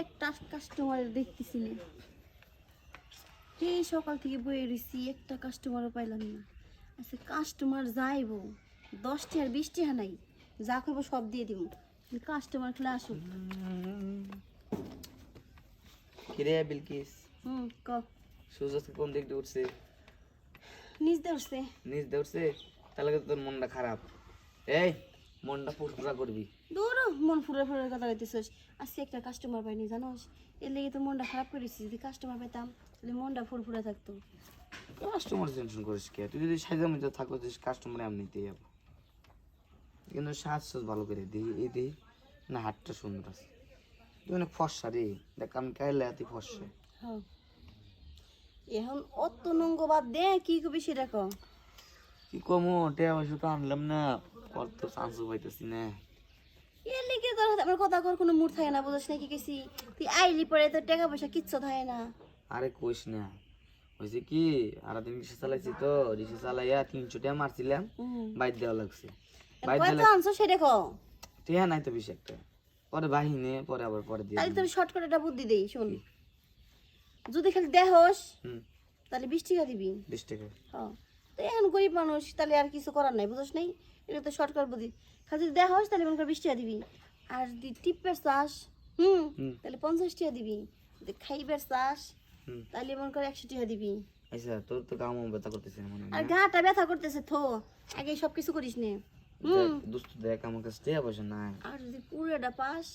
একটা কাস্টমার দেখতেছি না, এই সকাল থেকে বয়ে রয়েছি, একটা কাস্টমারও পাইলাম না। আচ্ছা কাস্টমার যাইবো 10টি আর 20টি নাই, যা খাইবো সব দিয়ে দিব, কাস্টমার খেলে আসুক। কিরে বিলকিস, ক সূর্য কোন দিক দিয়ে উঠছে? নিজ দিয়ে উঠছে। নিচ দিয়ে উঠছে? তাহলে তো তোর মনটা খারাপ। এই মনটা ফুরফুরা করবি। দূর মন ফুরে ফুরে কথা কইতেছিস। আজকে একটা কাস্টমার পাইনি জানোস, এর লেগে তো মনটা খারাপ করেছিস। যদি কাস্টমার পেতাম তাহলে মনটা ফুরফুরে থাকতো। কাস্টমার টেনশন করিস কে? তুই যদি সাইজের মধ্যে থাকো কাস্টমার এমনিতেই যাবো। কিন্তু সাজসজ ভালো করে দিই, এই দিই না, হাতটা সুন্দর আছে, তুই অনেক ফর্সা রে। দেখ আমি কাইলে তুই ফর্সা। হ্যাঁ এখন অত নঙ্গ বাদ দে, কি কবি সেটা ক। কি কমো টেয়া পয়সা তো আনলাম না, কত চান্স পাইতেছি না। এর লেগে তোর আমার কথা কর কোনো মুড থাকে না, বুঝছ না কি কইছি? তুই আইলি পরে তোর টাকা পয়সা কিচ্ছু থাকে না। আরে কইস না, হয়েছে কি আর দিন রিক্সা চালাইছি তো, রিক্সা চালাইয়া 300 টাকা মারছিলাম, বাইর দেওয়া লাগছে। কত আনছো সেটা ক। টেয়া নাই তো বেশি একটা, পরে বাহিনে পরে আবার পরে দিয়ে তাহলে তোর শর্টকাট একটা বুদ্ধি দেই, শোন। যদি খালি দেহস তাহলে 20 টাকা দিবি। 20 টাকা? হ্যাঁ, তো এখন গরিব মানুষ, তাহলে আর কিছু করার নাই, বুঝছ নাই? এটা তো শর্টকাট বুদ্ধি। খালি যদি দেহস তাহলে মনে কর 20 টাকা দিবি। আর যদি টিপের চাস তাহলে 50 টাকা দিবি। যদি খাইবার চাস তাহলে মনে কর 100 টাকা দিবি। আচ্ছা তোর তো গা মন ব্যথা করতেছে মনে হয় আর না? গাটা ব্যথা করতেছে থো, আগে সব কিছু করিস নে। দোস্ত দেখ আমার কাছে টেয়া পয়সা নাই। আর যদি পুরোটা পাস,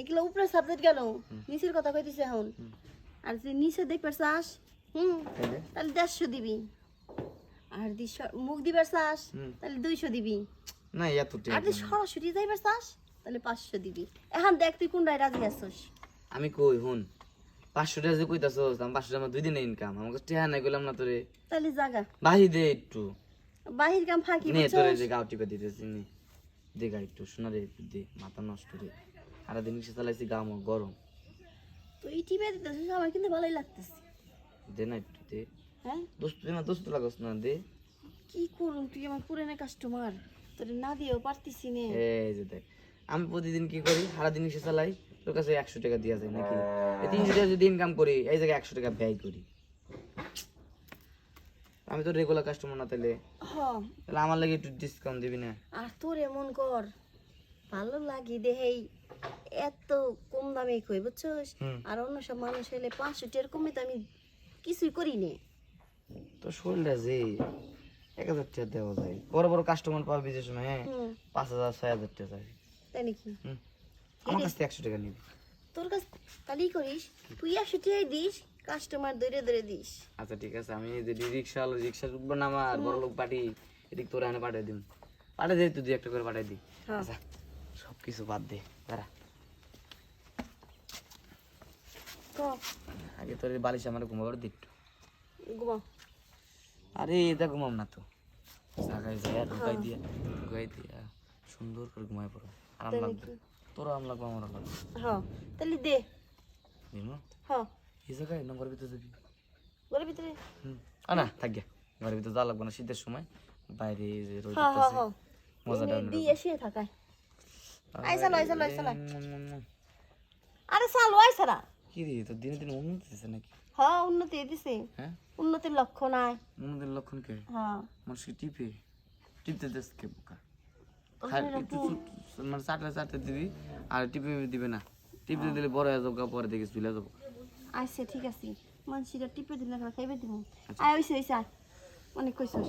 এগুলো উপরে সাবজেক্ট গেল, নিচের কথা কইতেছে এখন। আর যদি নিচে দেখবার চাস তাহলে 150 দিবি। আর যদি মুখ দিবার চাস তাহলে 200 দিবি। না এত টেয়া আর যদি সরাসরি যাইবার চাস তাহলে 500 দিবি। এখন দেখ তুই কোনটায় রাজি আছিস। আমি কই হুন, 500 টাকা যে কইতাছস, আমি 500 টাকা আমার 2 দিনে ইনকাম, আমার কাছে টেয়া নাই কইলাম না তোরে। তাহলে জাগা বাহি দে একটু, বাহির কাম ফাঁকি নে তোরে বুঝছস? যে গাও টিপে দিতেছি নে, দে গা একটু শোনা রে, একটু দে, মাথা নষ্ট রে। আর দিন রিক্সা চালাইছি গা আমার গরম, তুই টিপে দিতেছিস, আমার কিন্তু ভালোই লাগতেছে। দে না একটু দে। হ্যাঁ দোস্ত তুই আমার দোস্ত লাগস না, দে। কি করুন, তুই আমার পুরানো কাস্টমার, তোর না দিয়েও পারতিস নে। এই যে দেখ আমি প্রতিদিন কি করি, সারাদিন রিক্সা চালাই, তোর কাছে 100 টাকা দিয়া যায় নাকি? এই 300 টাকা যদি ইনকাম করি, এই জায়গায় 100 টাকা ব্যয় করি। আমি তো রেগুলার কাস্টমার না, তাহলে হ্যাঁ তাহলে আমার লাগে একটু ডিসকাউন্ট দিবি না? আর তোর এমন কর, ভালো লাগে দেহেই এত কম দামে কই বুঝছস। আর অন্য সব মানুষ হলে 500 টাকার কমে তো আমি কিছুই করি নে। তো শরীরটা যে 1000 টাকা দেওয়া যায়, বড় বড় কাস্টমার পাবি যে সময়, হ্যাঁ 5000 6000 টাকা চাই। তাই নাকি? আমার কাছ থেকে 100 টাকা নিবি? তোর কাছে তাহলেই করিস, তুই 100 টাকাই দিস, কাস্টমার ধরে ধরে দিস। আচ্ছা ঠিক আছে, আমি যে রিক্সা উঠবো না, আমার বড় লোক পার্টি, এদিক তোরা এনে পাঠিয়ে দিম, পাঠিয়ে দে, তুই 2-1 করে পাঠিয়ে দি। আচ্ছা সব কিছু বাদ দে, দাঁড়া ক আগে তোর বালিশ আমার ঘুমাবার দিক। ঘুমা। আরে এটা ঘুমাম না তো, জায়গায় যায় ঢুকাই দিয়া সুন্দর করে ঘুমাই পড়ো, আরাম লাগবে তোর, আরাম লাগবে আমার লাগবে। হ্যাঁ তাহলে দে। দিমু হ্যাঁ এই জায়গায় নম্বর ভিতরে যাবি? ঘরের ভিতরে। না থাক গে, ঘরের ভিতরে যাওয়া লাগবে না, শীতের সময় বাইরে যে রোদ হ্যাঁ হ্যাঁ উঠতেছে, হ্যাঁ মজাটা দিয়ে এসে থাকায়। আই চালো আই চালো আই চালো। অন্যরকম। আরে চালো আই চালা। কি রে তোর দিনে দিনে উন্নতি হচ্ছে নাকি? হ্যাঁ উন্নতি দিছে, হ্যাঁ উন্নতির লক্ষ্য নাই। উন্নতির লক্ষণ কে? হ্যাঁ মানুষকে টিপতে দেশ কে বোকা? ওখানে একটু মানে চাটলে দিবি, আর টিপে দিবে না, টিপতে দিলে বড় হয়ে যাবো, পরে দেখে চলে যাবো। আচ্ছা ঠিক আছে, মানসিটা টিপে দিলে খাইবে দিব। আয় হইছে হইছে, অনেক কইছস।